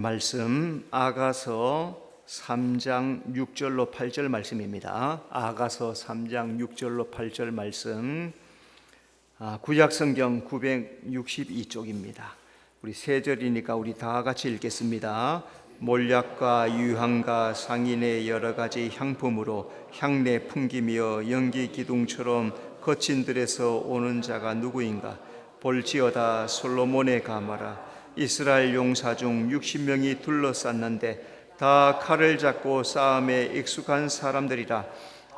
말씀 아가서 3장 6절로 8절 말씀입니다. 아가서 3장 6절로 8절 말씀, 구약성경 962쪽입니다. 우리 세 절이니까 우리 다 같이 읽겠습니다. 몰약과 유향과 상인의 여러 가지 향품으로 향내 풍기며 연기 기둥처럼 거친 들에서 오는 자가 누구인가? 볼지어다 솔로몬의 가마라. 이스라엘 용사 중 60명이 둘러쌌는데 다 칼을 잡고 싸움에 익숙한 사람들이라.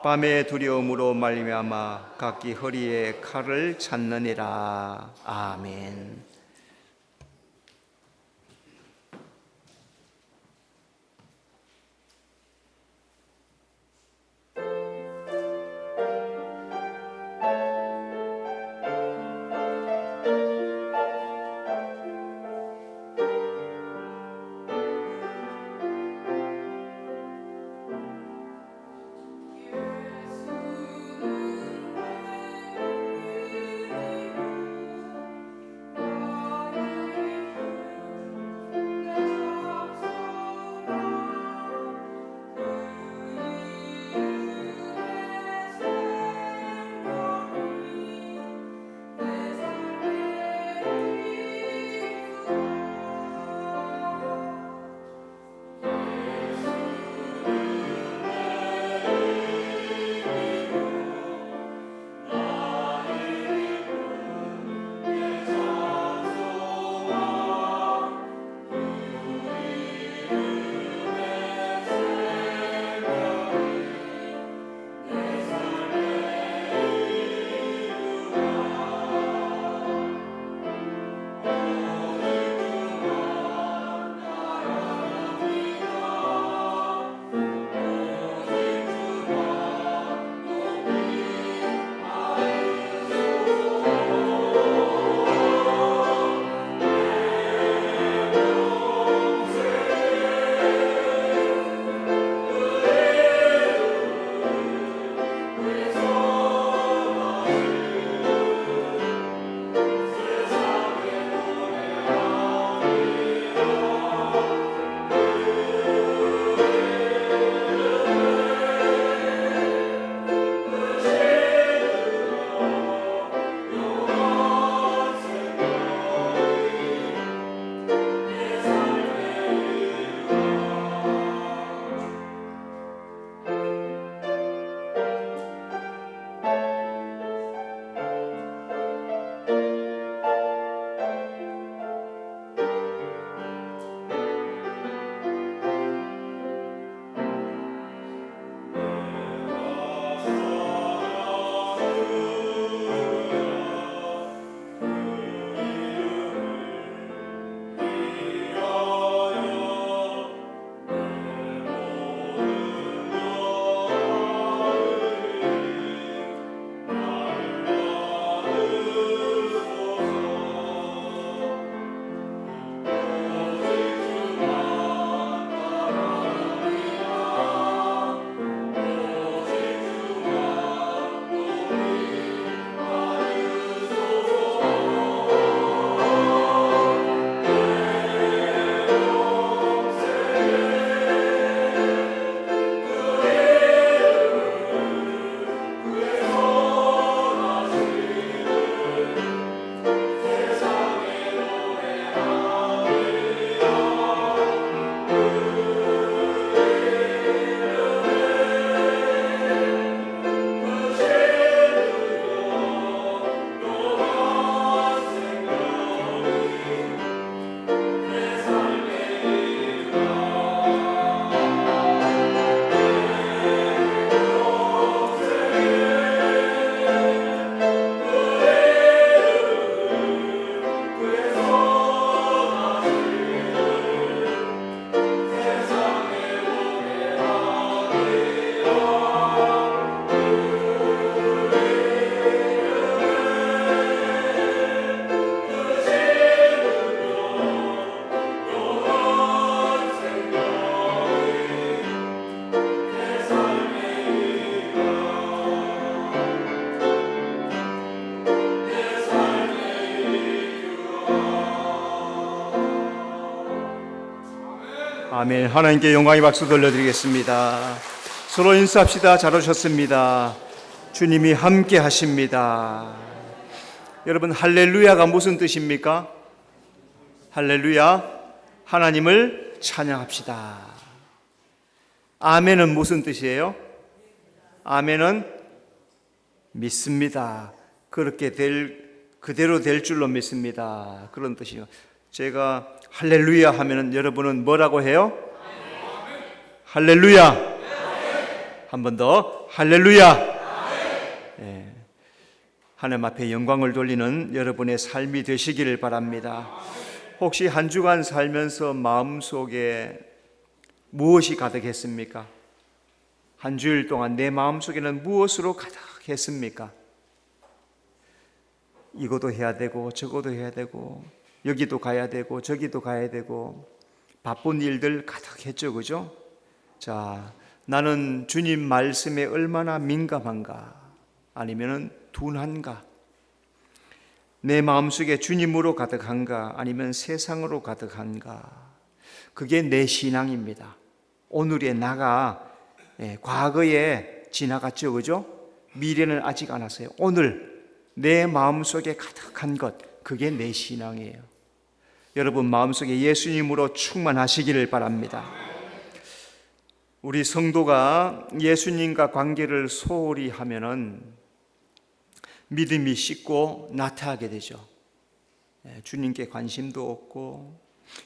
밤의 두려움으로 말미암아 각기 허리에 칼을 찾느니라. 아멘. 아멘. 하나님께 영광의 박수 돌려드리겠습니다. 서로 인사합시다. 잘 오셨습니다. 주님이 함께 하십니다. 여러분, 할렐루야가 무슨 뜻입니까? 할렐루야, 하나님을 찬양합시다. 아멘은 무슨 뜻이에요? 아멘은 믿습니다. 그렇게 그대로 될 줄로 믿습니다. 그런 뜻이에요. 제가 할렐루야 하면은 여러분은 뭐라고 해요? 할렐루야. 한 번 더 할렐루야. 네. 하나님 앞에 영광을 돌리는 여러분의 삶이 되시기를 바랍니다. 혹시 한 주간 살면서 마음속에 무엇이 가득했습니까? 한 주일 동안 내 마음속에는 무엇으로 가득했습니까? 이것도 해야 되고 저것도 해야 되고 여기도 가야 되고 저기도 가야 되고 바쁜 일들 가득했죠, 그죠? 자, 나는 주님 말씀에 얼마나 민감한가? 아니면은 둔한가? 내 마음속에 주님으로 가득한가? 아니면 세상으로 가득한가? 그게 내 신앙입니다. 오늘의 나가 과거에 지나갔죠, 그죠? 미래는 아직 안 왔어요. 오늘 내 마음속에 가득한 것, 그게 내 신앙이에요. 여러분 마음속에 예수님으로 충만하시기를 바랍니다. 우리 성도가 예수님과 관계를 소홀히 하면은 믿음이 식고 나태하게 되죠. 주님께 관심도 없고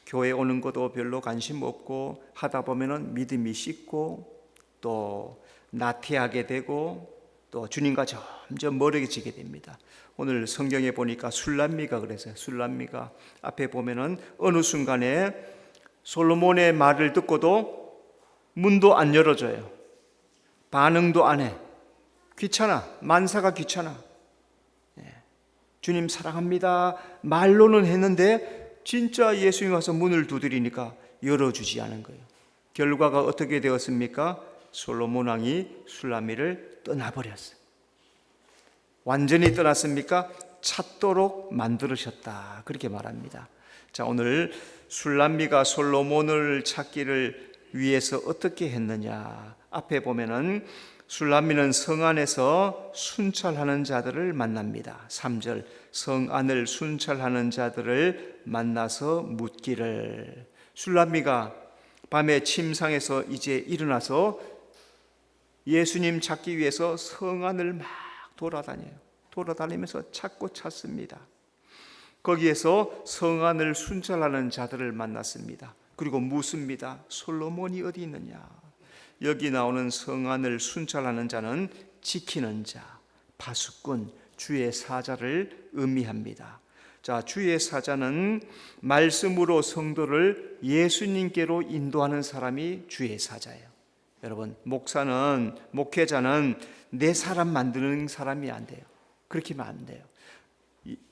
교회 오는 것도 별로 관심 없고 하다 보면은 믿음이 식고 또 나태하게 되고 또 주님과 점점 멀어지게 됩니다. 오늘 성경에 보니까 술람미가 그랬어요. 술람미가 앞에 보면은 어느 순간에 솔로몬의 말을 듣고도 문도 안 열어줘요. 반응도 안 해. 귀찮아. 만사가 귀찮아. 주님 사랑합니다. 말로는 했는데 진짜 예수님 와서 문을 두드리니까 열어주지 않은 거예요. 결과가 어떻게 되었습니까? 솔로몬 왕이 술람미를 떠나버렸어요. 완전히 떠났습니까? 찾도록 만들으셨다. 그렇게 말합니다. 자, 오늘 술람미가 솔로몬을 찾기를 위해서 어떻게 했느냐? 앞에 보면은 술람미는 성 안에서 순찰하는 자들을 만납니다. 3절, 성 안을 순찰하는 자들을 만나서 묻기를. 술람미가 밤에 침상에서 이제 일어나서 예수님 찾기 위해서 성 안을 막 돌아다녀요. 돌아다니면서 찾습니다. 거기에서 성 안을 순찰하는 자들을 만났습니다. 그리고 묻습니다. 솔로몬이 어디 있느냐? 여기 나오는 성 안을 순찰하는 자는 지키는 자, 파수꾼, 주의 사자를 의미합니다. 자, 주의 사자는 말씀으로 성도를 예수님께로 인도하는 사람이 주의 사자예요. 여러분, 목회자는 내 사람 만드는 사람이 안 돼요. 그렇게 하면 안 돼요.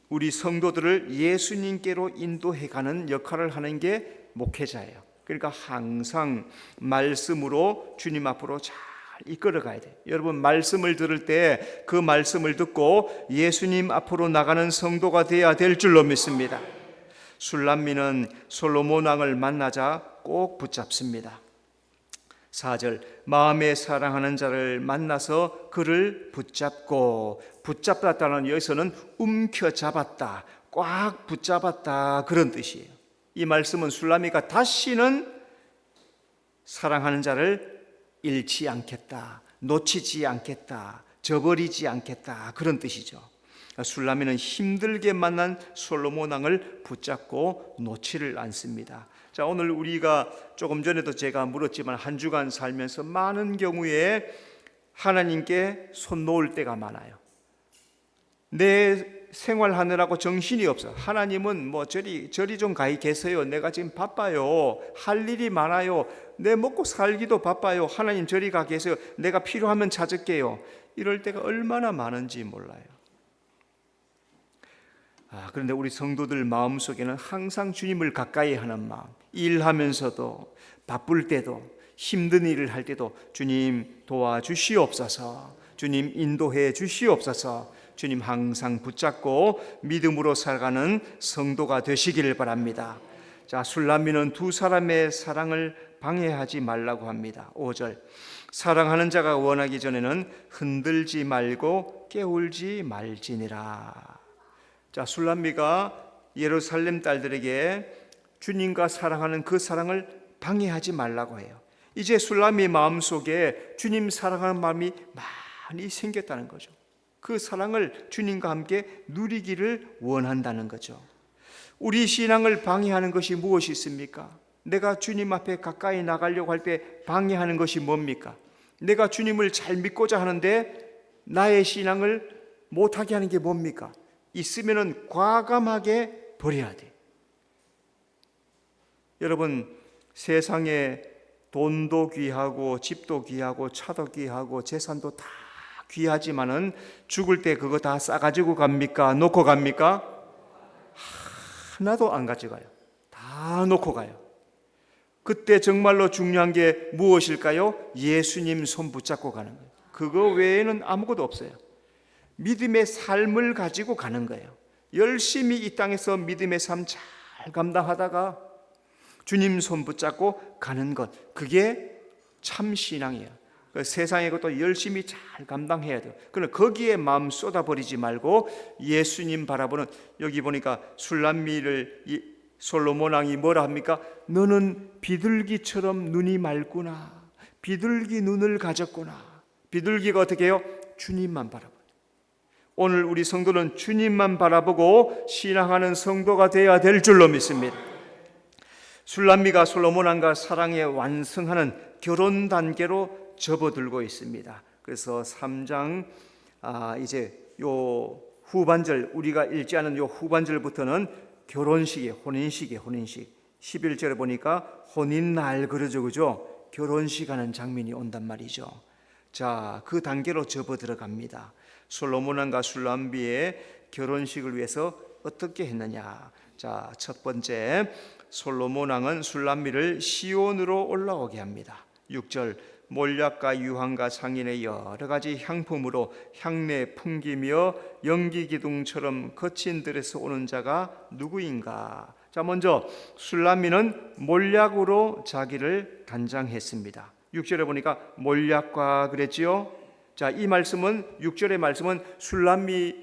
우리 성도들을 예수님께로 인도해가는 역할을 하는 게 목회자예요. 그러니까 항상 말씀으로 주님 앞으로 잘 이끌어 가야 돼요. 여러분 말씀을 들을 때 그 말씀을 듣고 예수님 앞으로 나가는 성도가 되어야 될 줄로 믿습니다. 술람미는 솔로몬 왕을 만나자 꼭 붙잡습니다. 4절, 마음에 사랑하는 자를 만나서 그를 붙잡고, 붙잡았다는 여기서는 움켜잡았다, 꽉 붙잡았다, 그런 뜻이에요. 이 말씀은 술람미가 다시는 사랑하는 자를 잃지 않겠다, 놓치지 않겠다, 저버리지 않겠다, 그런 뜻이죠. 술람미는 힘들게 만난 솔로몬 왕을 붙잡고 놓지를 않습니다. 자, 오늘 우리가 조금 전에도 제가 물었지만 한 주간 살면서 많은 경우에 하나님께 손 놓을 때가 많아요. 내 생활하느라고 정신이 없어. 하나님은 뭐 저리 좀 가 계세요. 내가 지금 바빠요. 할 일이 많아요. 내 먹고 살기도 바빠요. 하나님 저리 가 계세요. 내가 필요하면 찾을게요. 이럴 때가 얼마나 많은지 몰라요. 그런데 우리 성도들 마음속에는 항상 주님을 가까이 하는 마음, 일하면서도 바쁠 때도 힘든 일을 할 때도 주님 도와주시옵소서, 주님 인도해 주시옵소서, 주님 항상 붙잡고 믿음으로 살아가는 성도가 되시기를 바랍니다. 자, 술람미는 두 사람의 사랑을 방해하지 말라고 합니다. 5절. 사랑하는 자가 원하기 전에는 흔들지 말고 깨울지 말지니라. 자, 술람미가 예루살렘 딸들에게 주님과 사랑하는 그 사랑을 방해하지 말라고 해요. 이제 술람미 마음속에 주님 사랑하는 마음이 많이 생겼다는 거죠. 그 사랑을 주님과 함께 누리기를 원한다는 거죠. 우리 신앙을 방해하는 것이 무엇이 있습니까? 내가 주님 앞에 가까이 나가려고 할 때 방해하는 것이 뭡니까? 내가 주님을 잘 믿고자 하는데 나의 신앙을 못하게 하는 게 뭡니까? 있으면은 과감하게 버려야 돼. 여러분, 세상에 돈도 귀하고 집도 귀하고 차도 귀하고 재산도 다 귀하지만은 죽을 때 그거 다 싸가지고 갑니까? 놓고 갑니까? 하나도 안 가져가요. 다 놓고 가요. 그때 정말로 중요한 게 무엇일까요? 예수님 손 붙잡고 가는 거예요. 그거 외에는 아무것도 없어요. 믿음의 삶을 가지고 가는 거예요. 열심히 이 땅에서 믿음의 삶 잘 감당하다가 주님 손 붙잡고 가는 것, 그게 참 신앙이에요. 세상의 것도 열심히 잘 감당해야 돼요. 그러나 거기에 마음 쏟아버리지 말고 예수님 바라보는, 여기 보니까 술람미를 솔로몬 왕이 뭐라 합니까? 너는 비둘기처럼 눈이 맑구나. 비둘기 눈을 가졌구나. 비둘기가 어떻게 해요? 주님만 바라봐요. 오늘 우리 성도는 주님만 바라보고 신앙하는 성도가 되어야 될 줄로 믿습니다. 술람미가 솔로몬 왕과 사랑에 완성하는 결혼 단계로 접어들고 있습니다. 그래서 3장 이제 요 후반절, 우리가 읽지 않은 요 후반절부터는 결혼식이, 혼인식 11절에 보니까 혼인날 그러죠, 그죠? 결혼식 하는 장면이 온단 말이죠. 자, 그 단계로 접어 들어갑니다. 솔로몬 왕과 술람미의 결혼식을 위해서 어떻게 했느냐? 자, 첫 번째, 솔로몬 왕은 술람미를 시온으로 올라오게 합니다. 6절, 몰약과 유황과 상인의 여러 가지 향품으로 향내 풍기며 연기 기둥처럼 거친 들에서 오는 자가 누구인가? 자, 먼저 술람미는 몰약으로 자기를 단장했습니다. 6절에 보니까 몰약과 그랬지요. 자, 이 말씀은 6절의 말씀은 술람미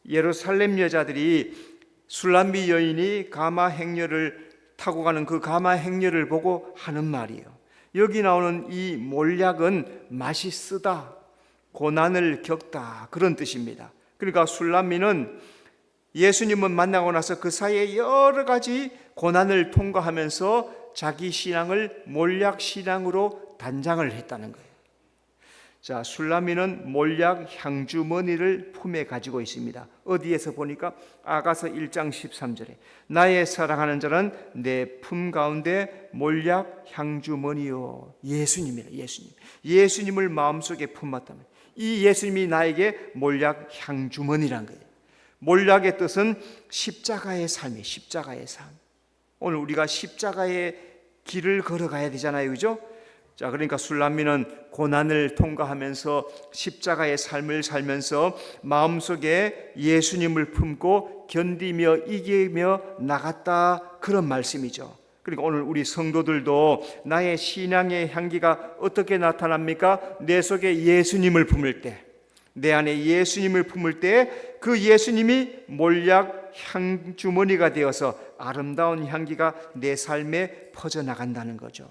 예루살렘 여자들이 술람미 여인이 가마 행렬을 타고 가는 그 가마 행렬을 보고 하는 말이에요. 여기 나오는 이 몰약은 맛이 쓰다, 고난을 겪다, 그런 뜻입니다. 그러니까 술람미는 예수님을 만나고 나서 그 사이에 여러 가지 고난을 통과하면서 자기 신앙을 몰약 신앙으로 단장을 했다는 거예요. 자, 술람미는 몰약 향주머니를 품에 가지고 있습니다. 어디에서 보니까 아가서 1장 13절에 나의 사랑하는 자는 내 품 가운데 몰약 향주머니요. 예수님이라, 예수님을 마음속에 품었다면 이 예수님이 나에게 몰약 향주머니란 거예요. 몰약의 뜻은 십자가의 삶이에요. 십자가의 삶. 오늘 우리가 십자가의 길을 걸어가야 되잖아요, 그죠? 자, 그러니까 술람미는 고난을 통과하면서 십자가의 삶을 살면서 마음속에 예수님을 품고 견디며 이기며 나갔다, 그런 말씀이죠. 그러니까 오늘 우리 성도들도 나의 신앙의 향기가 어떻게 나타납니까? 내 속에 예수님을 품을 때, 내 안에 예수님을 품을 때 그 예수님이 몰약 향주머니가 되어서 아름다운 향기가 내 삶에 퍼져나간다는 거죠.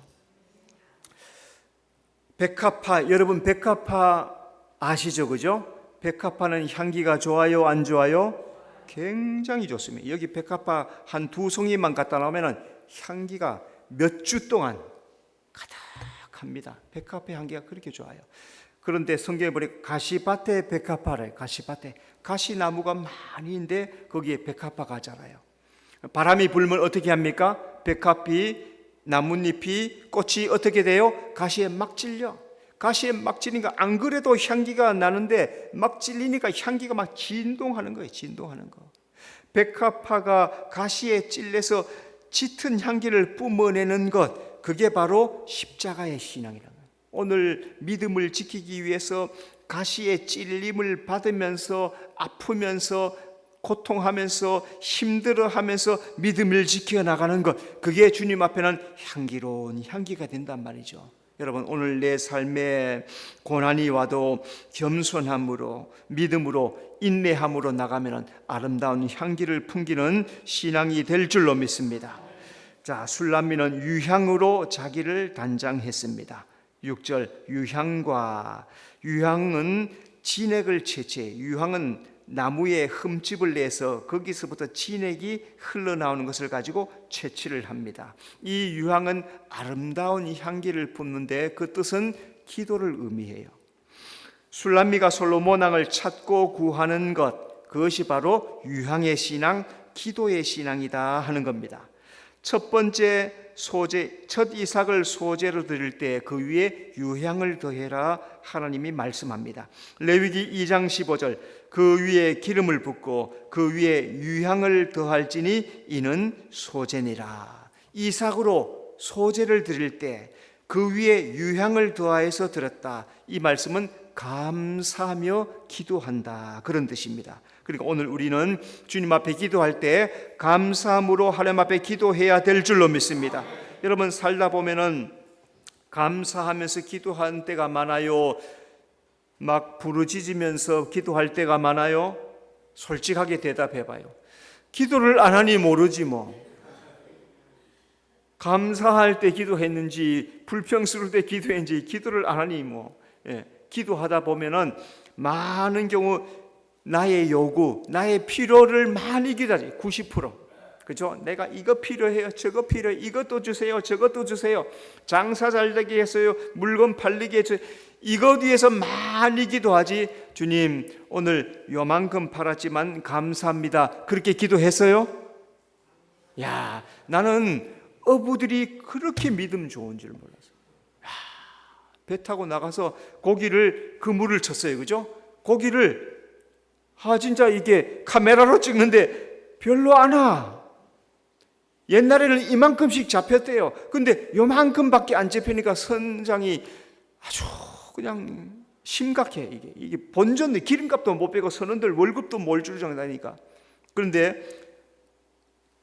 백합화, 여러분 백합화 아시죠, 그죠? 백합화는 향기가 좋아요, 안 좋아요? 굉장히 좋습니다. 여기 백합화 한 2송이만 갖다 놓으면 향기가 몇 주 동안 가득합니다. 백합화 향기가 그렇게 좋아요. 그런데 성경에 보니까 가시밭에 백합화래. 가시밭에 가시나무가 많이 있는데 거기에 백합화가 자라요. 바람이 불면 어떻게 합니까? 백합이, 나뭇잎이, 꽃이 어떻게 돼요? 가시에 막 찔려. 가시에 막 찔리니까 안 그래도 향기가 나는데 막 찔리니까 향기가 막 진동하는 거예요. 진동하는 거. 백합화가 가시에 찔려서 짙은 향기를 뿜어내는 것, 그게 바로 십자가의 신앙이라는 거예요. 오늘 믿음을 지키기 위해서 가시의 찔림을 받으면서 아프면서 고통하면서 힘들어하면서 믿음을 지켜나가는 것, 그게 주님 앞에는 향기로운 향기가 된단 말이죠. 여러분, 오늘 내 삶에 고난이 와도 겸손함으로, 믿음으로, 인내함으로 나가면 아름다운 향기를 풍기는 신앙이 될 줄로 믿습니다. 자, 술람미는 유향으로 자기를 단장했습니다. 6절, 유향은 진액을 채취해, 유향은 나무에 흠집을 내서 거기서부터 진액이 흘러나오는 것을 가지고 채취를 합니다. 이 유향은 아름다운 향기를 뿜는데 그 뜻은 기도를 의미해요. 술람미가 솔로몬 왕을 찾고 구하는 것, 그것이 바로 유향의 신앙, 기도의 신앙이다 하는 겁니다. 첫 번째 소재, 첫 이삭을 소재로 드릴 때 그 위에 유향을 더해라 하나님이 말씀합니다. 레위기 2장 15절, 그 위에 기름을 붓고 그 위에 유향을 더할지니 이는 소재니라. 이삭으로 소재를 드릴 때 그 위에 유향을 더하여서 드렸다. 이 말씀은 감사하며 기도한다, 그런 뜻입니다. 그러니까 오늘 우리는 주님 앞에 기도할 때 감사함으로 하나님 앞에 기도해야 될 줄로 믿습니다. 여러분, 살다 보면은 감사하면서 기도한 때가 많아요? 막 부르짖으면서 기도할 때가 많아요? 솔직하게 대답해 봐요. 기도를 안 하니 모르지 뭐. 감사할 때 기도했는지 불평스러울 때 기도했는지 기도를 안 하니 뭐. 기도하다 보면은 많은 경우 나의 요구, 나의 필요를 많이 기다려. 90%. 그죠? 내가 이거 필요해요, 저거 필요해요, 이것도 주세요, 저것도 주세요, 장사 잘 되게 했어요, 물건 팔리게 해줘요. 이것 위해서 많이 기도하지, 주님 오늘 요만큼 팔았지만 감사합니다, 그렇게 기도했어요? 야, 나는 어부들이 그렇게 믿음 좋은 줄 몰랐어. 배 타고 나가서 고기를 그물을 쳤어요. 그죠? 고기를 진짜 이게 카메라로 찍는데 별로 안 와. 옛날에는 이만큼씩 잡혔대요. 근데 요만큼밖에 안 잡히니까 선장이 아주 그냥 심각해. 이게 본전 기름값도 못 빼고 선원들 월급도 못 줄 정도니까. 그런데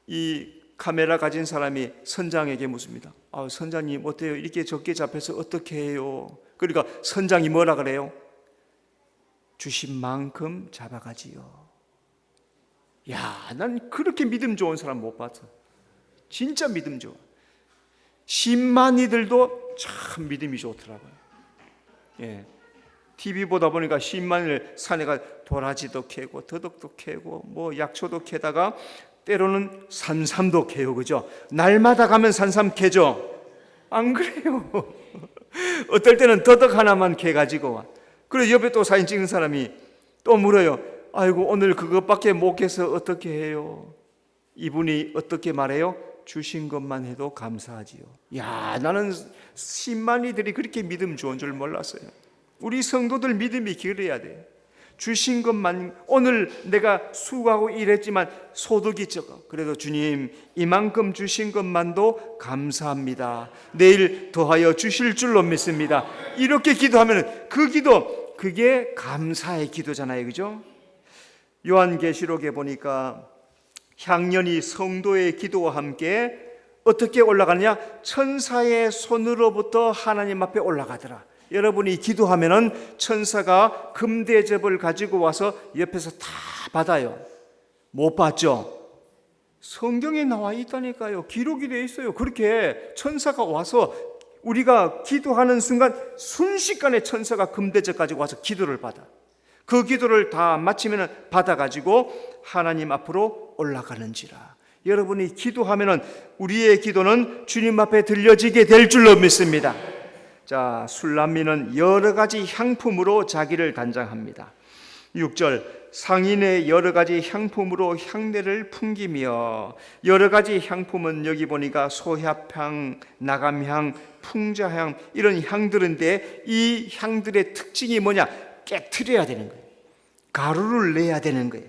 이 카메라 가진 사람이 선장에게 묻습니다. 선장님 어때요? 이렇게 적게 잡혀서 어떻게 해요? 그러니까 선장이 뭐라 그래요? 주신 만큼 잡아가지요. 야, 난 그렇게 믿음 좋은 사람 못 봤어. 진짜 믿음 좋아. 신만이들도 참 믿음이 좋더라고요. TV 보다 보니까 신만이들 산에 가 도라지도 캐고 더덕도 캐고 뭐 약초도 캐다가 때로는 산삼도 캐요. 그죠? 날마다 가면 산삼 캐죠? 안 그래요? 어떨 때는 더덕 하나만 캐가지고 와. 그래 옆에 또 사진 찍는 사람이 또 물어요. 아이고 오늘 그것밖에 못 캐서 어떻게 해요? 이분이 어떻게 말해요? 주신 것만 해도 감사하지요. 야, 나는 신만이들이 그렇게 믿음 좋은 줄 몰랐어요. 우리 성도들 믿음이 길어야 돼. 주신 것만, 오늘 내가 수고하고 일했지만 소득이 적어. 그래도 주님 이만큼 주신 것만도 감사합니다. 내일 더하여 주실 줄로 믿습니다. 이렇게 기도하면 그 기도, 그게 감사의 기도잖아요. 그죠? 요한계시록에 보니까 향연이 성도의 기도와 함께 어떻게 올라가느냐? 천사의 손으로부터 하나님 앞에 올라가더라. 여러분이 기도하면은 천사가 금대접을 가지고 와서 옆에서 다 받아요. 못 받죠? 성경에 나와 있다니까요. 기록이 되어 있어요. 그렇게 천사가 와서 우리가 기도하는 순간 순식간에 천사가 금대접 가지고 와서 기도를 받아. 그 기도를 다 마치면은 받아가지고 하나님 앞으로 올라가는지라. 여러분이 기도하면은 우리의 기도는 주님 앞에 들려지게 될 줄로 믿습니다. 자, 술람미는 여러 가지 향품으로 자기를 단장합니다. 6절, 상인의 여러 가지 향품으로 향내를 풍기며, 여러 가지 향품은 여기 보니까 소합향, 나감향, 풍자향 이런 향들인데 이 향들의 특징이 뭐냐? 깨트려야 되는 거예요. 가루를 내야 되는 거예요.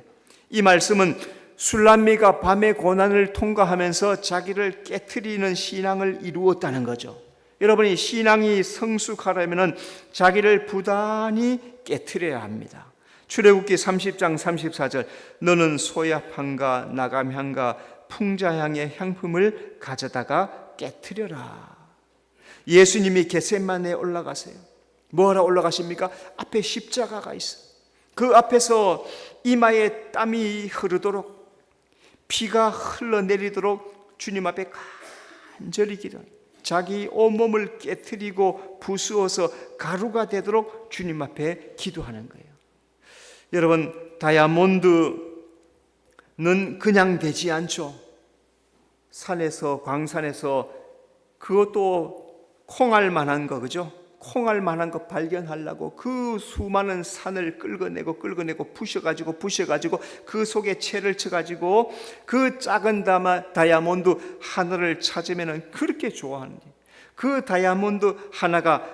이 말씀은 술람미가 밤의 고난을 통과하면서 자기를 깨트리는 신앙을 이루었다는 거죠. 여러분이 신앙이 성숙하려면 자기를 부단히 깨트려야 합니다. 출애굽기 30장 34절 너는 소야향과 나감향과 풍자향의 향품을 가져다가 깨트려라. 예수님이 겟세마네에 올라가세요. 뭐하러 올라가십니까? 앞에 십자가가 있어요. 그 앞에서 이마에 땀이 흐르도록 피가 흘러내리도록 주님 앞에 간절히 기도합니다. 자기 온몸을 깨트리고 부수어서 가루가 되도록 주님 앞에 기도하는 거예요. 여러분, 다이아몬드는 그냥 되지 않죠. 산에서, 광산에서 그것도 콩알 만한 거, 그죠? 콩알 만한 거 발견하려고 그 수많은 산을 끌어내고 부셔가지고 그 속에 채를 쳐가지고 그 작은 다이아몬드 하나를 찾으면 그렇게 좋아하는데, 그 다이아몬드 하나가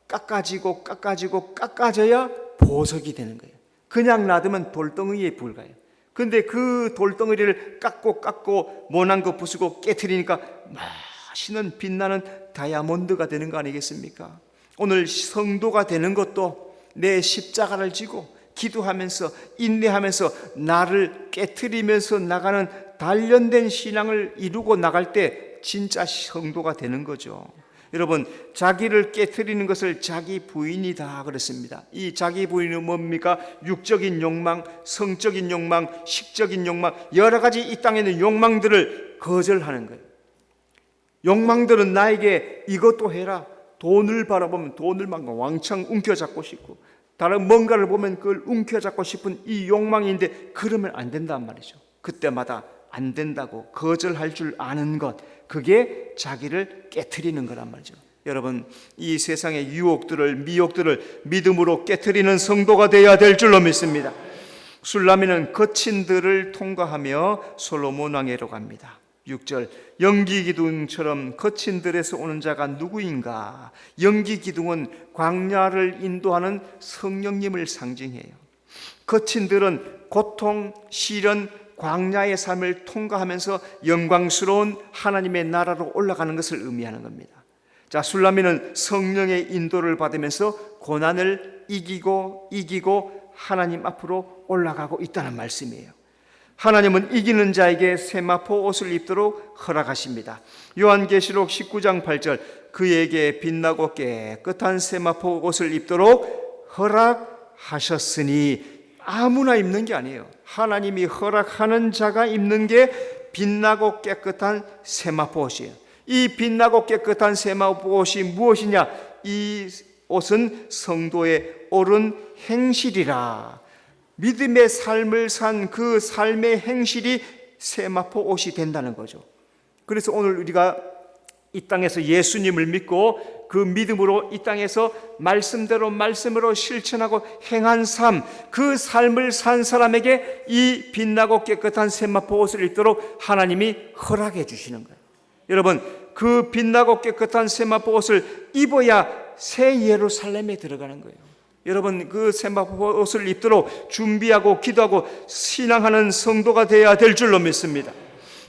깎아져야 보석이 되는 거예요. 그냥 놔두면 돌덩이에 불과해요. 근데 그 돌덩이를 깎고 모난 거 부수고 깨트리니까 맛있는 빛나는 다이아몬드가 되는 거 아니겠습니까? 오늘 성도가 되는 것도 내 십자가를 지고 기도하면서 인내하면서 나를 깨트리면서 나가는 단련된 신앙을 이루고 나갈 때 진짜 성도가 되는 거죠. 여러분, 자기를 깨트리는 것을 자기 부인이다 그랬습니다. 이 자기 부인은 뭡니까? 육적인 욕망, 성적인 욕망, 식적인 욕망, 여러 가지 이 땅에 있는 욕망들을 거절하는 거예요. 욕망들은 나에게 이것도 해라. 돈을 바라보면 돈을 막 왕창 움켜잡고 싶고, 다른 뭔가를 보면 그걸 움켜잡고 싶은 이 욕망인데, 그러면 안 된단 말이죠. 그때마다 안 된다고 거절할 줄 아는 것, 그게 자기를 깨트리는 거란 말이죠. 여러분, 이 세상의 유혹들을, 미혹들을 믿음으로 깨트리는 성도가 되어야 될 줄로 믿습니다. 술라미는 거친 들을 통과하며 솔로몬 왕에로 갑니다. 6절, 연기기둥처럼 거친 들에서 오는 자가 누구인가? 연기기둥은 광야를 인도하는 성령님을 상징해요. 거친 들은 고통, 시련, 광야의 삶을 통과하면서 영광스러운 하나님의 나라로 올라가는 것을 의미하는 겁니다. 자, 술라미는 성령의 인도를 받으면서 고난을 이기고 하나님 앞으로 올라가고 있다는 말씀이에요. 하나님은 이기는 자에게 세마포 옷을 입도록 허락하십니다. 요한계시록 19장 8절, 그에게 빛나고 깨끗한 세마포 옷을 입도록 허락하셨으니, 아무나 입는 게 아니에요. 하나님이 허락하는 자가 입는 게 빛나고 깨끗한 세마포 옷이에요. 이 빛나고 깨끗한 세마포 옷이 무엇이냐? 이 옷은 성도의 옳은 행실이라. 믿음의 삶을 산 그 삶의 행실이 세마포 옷이 된다는 거죠. 그래서 오늘 우리가 이 땅에서 예수님을 믿고 그 믿음으로 이 땅에서 말씀으로 실천하고 행한 삶, 그 삶을 산 사람에게 이 빛나고 깨끗한 세마포 옷을 입도록 하나님이 허락해 주시는 거예요. 여러분, 그 빛나고 깨끗한 세마포 옷을 입어야 새 예루살렘에 들어가는 거예요. 여러분, 그 세마포 옷을 입도록 준비하고 기도하고 신앙하는 성도가 되어야 될 줄로 믿습니다.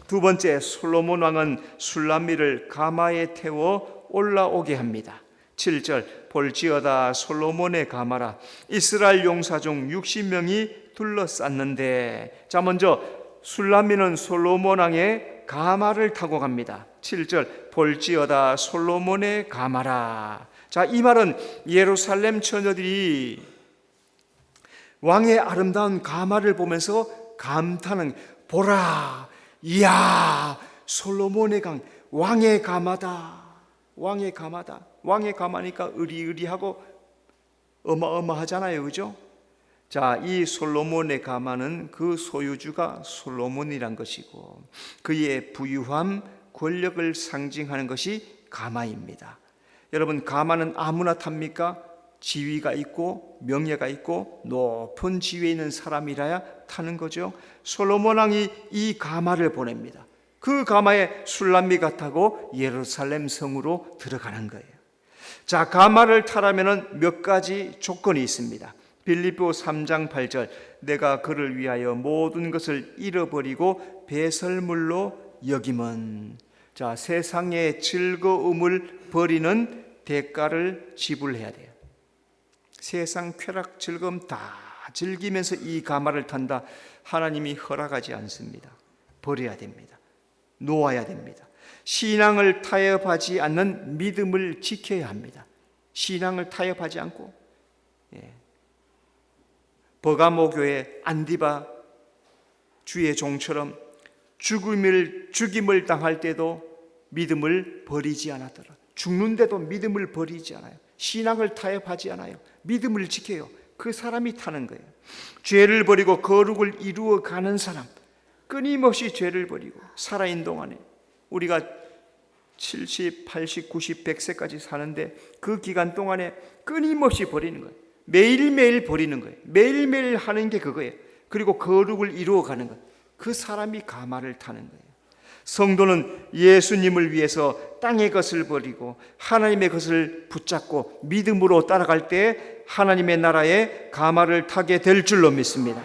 두 번째, 솔로몬 왕은 술라미를 가마에 태워 올라오게 합니다. 7절, 볼지어다 솔로몬의 가마라. 이스라엘 용사 중 60명이 둘러쌌는데, 자, 먼저 술라미는 솔로몬 왕의 가마를 타고 갑니다. 7절, 볼지어다 솔로몬의 가마라. 자, 이 말은 예루살렘 처녀들이 왕의 아름다운 가마를 보면서 감탄은, 보라, 이야, 솔로몬의 왕의 가마다. 왕의 가마다. 왕의 가마니까 의리의리하고 어마어마하잖아요, 그죠? 자, 이 솔로몬의 가마는 그 소유주가 솔로몬이란 것이고, 그의 부유함, 권력을 상징하는 것이 가마입니다. 여러분, 가마는 아무나 탑니까? 지위가 있고 명예가 있고 높은 지위에 있는 사람이라야 타는 거죠. 솔로몬 왕이 이 가마를 보냅니다. 그 가마에 술라미가 타고 예루살렘 성으로 들어가는 거예요. 자, 가마를 타려면 몇 가지 조건이 있습니다. 빌립보 3장 8절, 내가 그를 위하여 모든 것을 잃어버리고 배설물로 여김은, 자, 세상의 즐거움을 버리는 대가를 지불해야 돼요. 세상 쾌락 즐거움 다 즐기면서 이 가마를 탄다. 하나님이 허락하지 않습니다. 버려야 됩니다. 놓아야 됩니다. 신앙을 타협하지 않는 믿음을 지켜야 합니다. 신앙을 타협하지 않고, 버가모 교회 안디바 주의 종처럼 죽임을 당할 때도 믿음을 버리지 않았더라. 죽는데도 믿음을 버리지 않아요. 신앙을 타협하지 않아요. 믿음을 지켜요. 그 사람이 타는 거예요. 죄를 버리고 거룩을 이루어 가는 사람, 끊임없이 죄를 버리고 살아있는 동안에 우리가 70, 80, 90, 100세까지 사는데 그 기간 동안에 끊임없이 버리는 거예요. 매일매일 버리는 거예요. 매일매일 하는 게 그거예요. 그리고 거룩을 이루어 가는 것. 그 사람이 가마를 타는 거예요. 성도는 예수님을 위해서 땅의 것을 버리고 하나님의 것을 붙잡고 믿음으로 따라갈 때 하나님의 나라에 가마를 타게 될 줄로 믿습니다.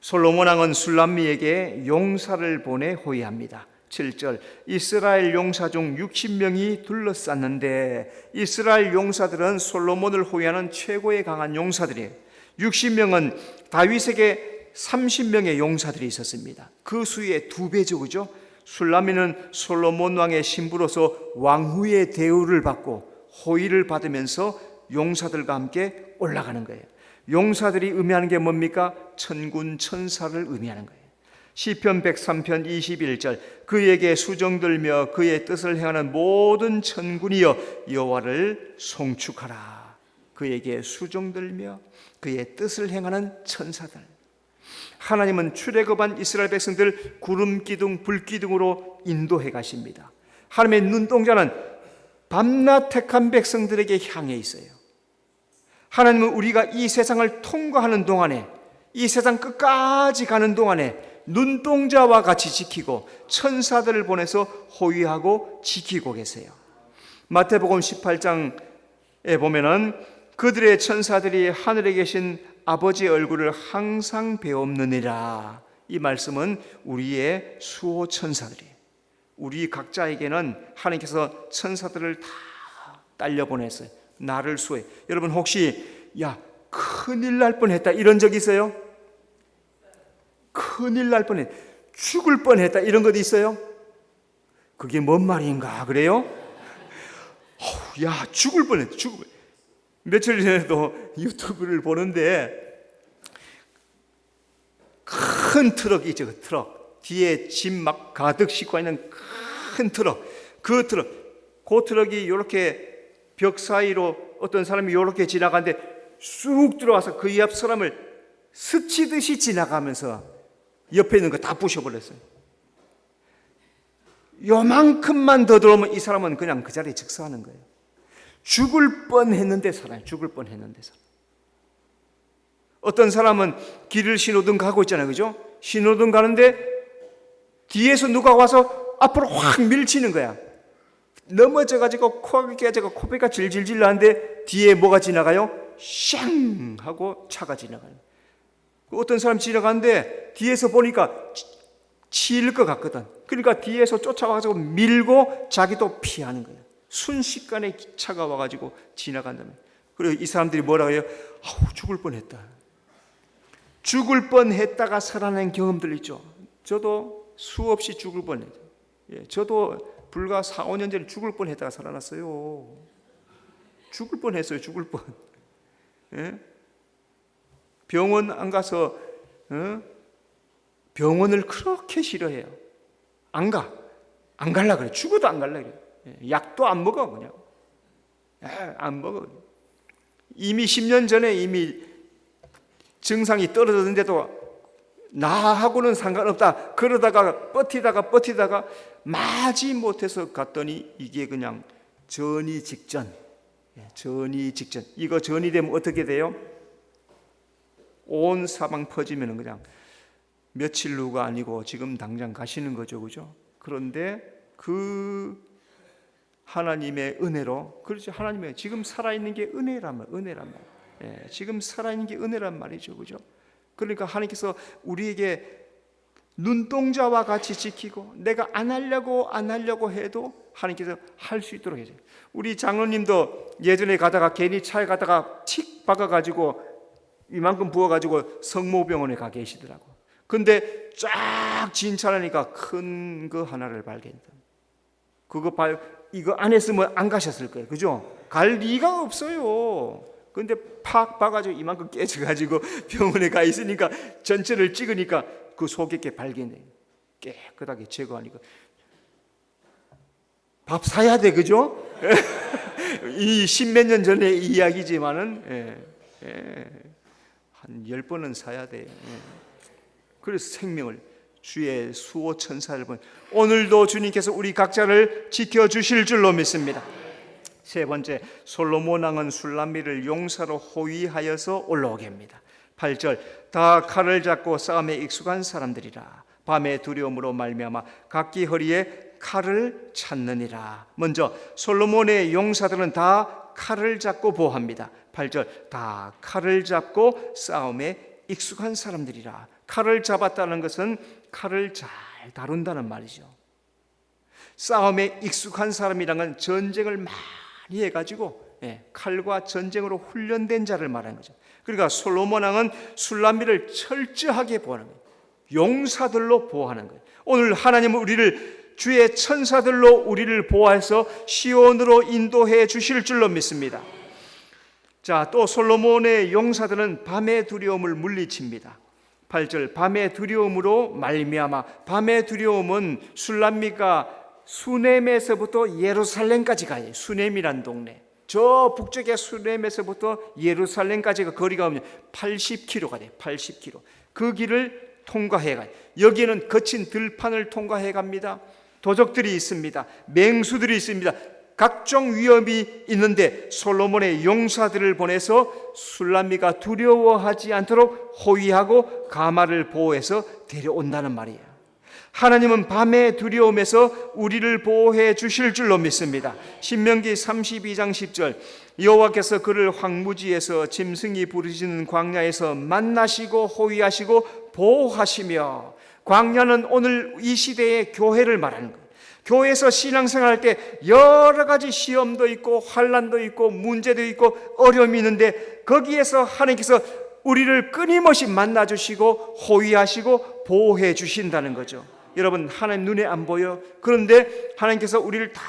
솔로몬 왕은 술람미에게 용사를 보내 호위합니다. 7절, 이스라엘 용사 중 60명이 둘러쌌는데, 이스라엘 용사들은 솔로몬을 호위하는 최고의 강한 용사들이에요. 60명은 다윗에게 30명의 용사들이 있었습니다. 그 수의 2배 적으죠. 술람미는 솔로몬 왕의 신부로서 왕후의 대우를 받고 호의를 받으면서 용사들과 함께 올라가는 거예요. 용사들이 의미하는 게 뭡니까? 천군 천사를 의미하는 거예요. 시편 103편 21절, 그에게 수종들며 그의 뜻을 행하는 모든 천군이여 여호와를 송축하라. 그에게 수종들며 그의 뜻을 행하는 천사들. 하나님은 출애굽한 이스라엘 백성들 구름 기둥 불 기둥으로 인도해 가십니다. 하나님의 눈동자는 밤낮 택한 백성들에게 향해 있어요. 하나님은 우리가 이 세상을 통과하는 동안에, 이 세상 끝까지 가는 동안에 눈동자와 같이 지키고 천사들을 보내서 호위하고 지키고 계세요. 마태복음 18장에 보면은 그들의 천사들이 하늘에 계신 아버지의 얼굴을 항상 배옵느니라. 이 말씀은 우리의 수호 천사들이에요. 우리 각자에게는 하나님께서 천사들을 다 딸려 보냈어요. 나를 수호해. 여러분 혹시 큰일 날 뻔했다 이런 적 있어요? 큰일 날 뻔했다, 죽을 뻔했다 이런 것 있어요? 그게 뭔 말인가 그래요? 죽을 뻔했다. 며칠 전에도 유튜브를 보는데 큰 트럭이 있죠. 그 트럭 뒤에 짐 막 가득 싣고 있는 큰 트럭, 그 트럭이 이렇게 벽 사이로 어떤 사람이 이렇게 지나가는데 쑥 들어와서 그 옆 사람을 스치듯이 지나가면서 옆에 있는 거 다 부셔버렸어요. 요만큼만 더 들어오면 이 사람은 그냥 그 자리에 즉사하는 거예요. 죽을 뻔했는데 살아요. 죽을 뻔했는데 살아요. 어떤 사람은 길을 신호등 가고 있잖아요, 그죠? 신호등 가는데 뒤에서 누가 와서 앞으로 확 밀치는 거야. 넘어져가지고 코가 깨져가 코뼈가 질질질 나는데 뒤에 뭐가 지나가요? 샹 하고 차가 지나가요. 어떤 사람 지나가는데 뒤에서 보니까 치일 것 같거든. 그러니까 뒤에서 쫓아와가지고 밀고 자기도 피하는 거예요. 순식간에 차가 와가지고 지나간다면. 그리고 이 사람들이 뭐라고 해요? 죽을 뻔했다. 죽을 뻔했다가 살아낸 경험들 있죠. 저도 수없이 죽을 뻔했죠. 저도 불과 4, 5년 전에 죽을 뻔했다가 살아났어요. 죽을 뻔했어요. 죽을 뻔. 병원 안 가서 병원을 그렇게 싫어해요. 안 갈라 그래. 죽어도 안 갈라 그래. 약도 안 먹어 그냥. 안 먹어. 이미 10년 전에 이미 증상이 떨어졌는데도 나하고는 상관없다. 그러다가 버티다가 마지 못해서 갔더니 이게 그냥 전이 직전. 이거 전이 되면 어떻게 돼요? 온 사방 퍼지면 그냥 며칠 후가 아니고 지금 당장 가시는 거죠, 그죠? 그런데 그 하나님의 은혜로, 그렇죠? 하나님의 지금 살아있는 게 은혜란 말. 지금 살아있는 게 은혜란 말이죠, 그죠? 그러니까 하나님께서 우리에게 눈동자와 같이 지키고 내가 안 하려고 해도 하나님께서 할 수 있도록 해줘요. 우리 장로님도 예전에 가다가 괜히 차에 가다가 틱 박아가지고 이만큼 부어가지고 성모병원에 가 계시더라고. 근데 쫙 진찰하니까 큰 거 하나를 발견했다. 이거 안 했으면 안 가셨을 거예요. 그죠? 갈 리가 없어요. 근데 팍 봐가지고 이만큼 깨져가지고 병원에 가 있으니까 전체를 찍으니까 그 속에 게 발견돼요. 깨끗하게 제거하니까 밥 사야 돼, 그죠? 이 십몇 년 전의 이야기지만은 한 10번은 사야 돼요. 그래서 생명을 주의 수호 천사를 본 오늘도 주님께서 우리 각자를 지켜주실 줄로 믿습니다. 세 번째, 솔로몬 왕은 술람미를 용사로 호위하여서 올라오게 합니다. 8절, 다 칼을 잡고 싸움에 익숙한 사람들이라 밤의 두려움으로 말미암아 각기 허리에 칼을 찾느니라. 먼저 솔로몬의 용사들은 다 칼을 잡고 보호합니다. 8절, 다 칼을 잡고 싸움에 익숙한 사람들이라. 칼을 잡았다는 것은 칼을 잘 다룬다는 말이죠. 싸움에 익숙한 사람이란 건 전쟁을 많이 해가지고 칼과 전쟁으로 훈련된 자를 말하는 거죠. 그러니까 솔로몬 왕은 술람미를 철저하게 보호하는 거예요. 용사들로 보호하는 거예요. 오늘 하나님은 우리를 주의 천사들로 우리를 보호해서 시온으로 인도해 주실 줄로 믿습니다. 자, 또 솔로몬의 용사들은 밤의 두려움을 물리칩니다. 8절, 밤의 두려움으로 말미암아. 밤의 두려움은 술람미가 수넴에서부터 예루살렘까지 가요. 수넴이란 동네, 저 북쪽의 수넴에서부터 예루살렘까지가 거리가 80km가 돼요. 80km. 그 길을 통과해 가요. 여기는 거친 들판을 통과해 갑니다. 도적들이 있습니다. 맹수들이 있습니다. 각종 위험이 있는데 솔로몬의 용사들을 보내서 술람미가 두려워하지 않도록 호위하고 가마를 보호해서 데려온다는 말이에요. 하나님은 밤의 두려움에서 우리를 보호해 주실 줄로 믿습니다. 신명기 32장 10절, 여호와께서 그를 황무지에서 짐승이 부르짖는 광야에서 만나시고 호위하시고 보호하시며. 광야는 오늘 이 시대의 교회를 말하는 거예요. 교회에서 신앙생활할 때 여러 가지 시험도 있고 환난도 있고 문제도 있고 어려움이 있는데 거기에서 하나님께서 우리를 끊임없이 만나주시고 호위하시고 보호해 주신다는 거죠. 여러분, 하나님 눈에 안 보여? 그런데 하나님께서 우리를 다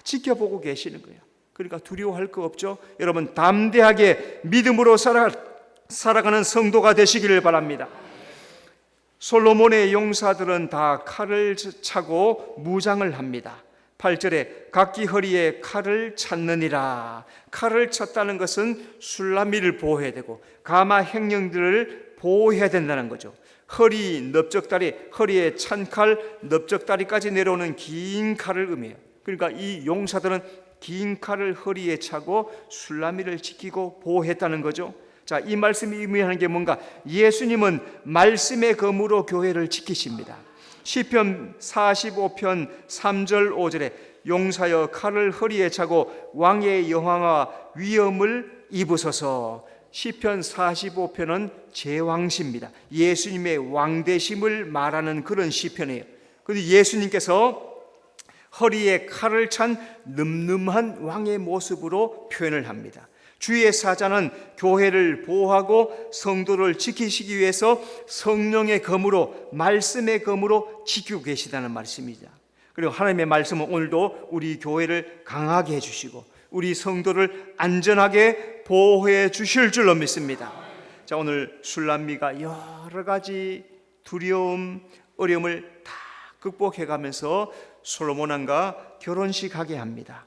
지켜보고 계시는 거예요. 그러니까 두려워할 거 없죠. 여러분, 담대하게 믿음으로 살아가는 성도가 되시기를 바랍니다. 솔로몬의 용사들은 다 칼을 차고 무장을 합니다. 8절에 각기 허리에 칼을 찼느니라. 칼을 찼다는 것은 술람미를 보호해야 되고 가마 행령들을 보호해야 된다는 거죠. 허리, 넓적다리, 허리에 찬 칼, 넓적다리까지 내려오는 긴 칼을 의미해요. 그러니까 이 용사들은 긴 칼을 허리에 차고 술람미를 지키고 보호했다는 거죠. 자, 이 말씀이 의미하는 게 뭔가? 예수님은 말씀의 검으로 교회를 지키십니다. 시편 45편 3절 5절에 용사여 칼을 허리에 차고 왕의 영화와 위엄을 입으소서. 시편 45편은 제왕시입니다. 예수님의 왕되심을 말하는 그런 시편이에요. 그런데 예수님께서 허리에 칼을 찬 늠름한 왕의 모습으로 표현을 합니다. 주의 사자는 교회를 보호하고 성도를 지키시기 위해서 성령의 검으로, 말씀의 검으로 지키고 계시다는 말씀이죠. 그리고 하나님의 말씀은 오늘도 우리 교회를 강하게 해주시고 우리 성도를 안전하게 보호해 주실 줄로 믿습니다. 자, 오늘 술람미가 여러 가지 두려움, 어려움을 다 극복해 가면서 솔로몬 왕과 결혼식 하게 합니다.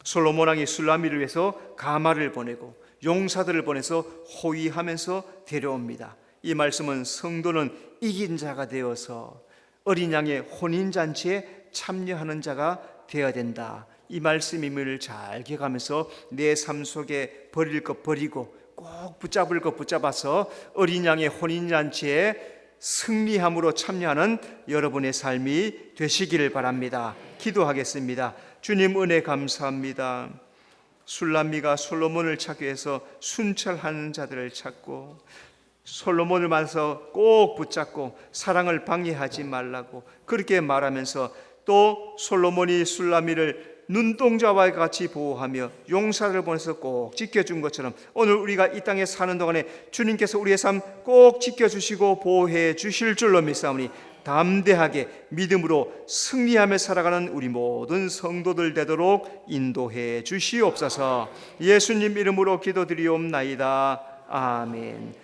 솔로몬 왕이 술람미를 위해서 가마를 보내고 용사들을 보내서 호위하면서 데려옵니다. 이 말씀은 성도는 이긴 자가 되어서 어린 양의 혼인잔치에 참여하는 자가 되어야 된다. 이 말씀임을 잘 기억하면서 내 삶 속에 버릴 것 버리고 꼭 붙잡을 것 붙잡아서 어린 양의 혼인잔치에 승리함으로 참여하는 여러분의 삶이 되시기를 바랍니다. 기도하겠습니다. 주님, 은혜 감사합니다. 술람미가 솔로몬을 찾기 위해서 순찰하는 자들을 찾고 솔로몬을 만나서 꼭 붙잡고 사랑을 방해하지 말라고 그렇게 말하면서 또 솔로몬이 술람미를 눈동자와 같이 보호하며 용사를 보내서 꼭 지켜준 것처럼 오늘 우리가 이 땅에 사는 동안에 주님께서 우리의 삶 꼭 지켜주시고 보호해 주실 줄로 믿사오니 담대하게 믿음으로 승리하며 살아가는 우리 모든 성도들 되도록 인도해 주시옵소서. 예수님 이름으로 기도드리옵나이다. 아멘.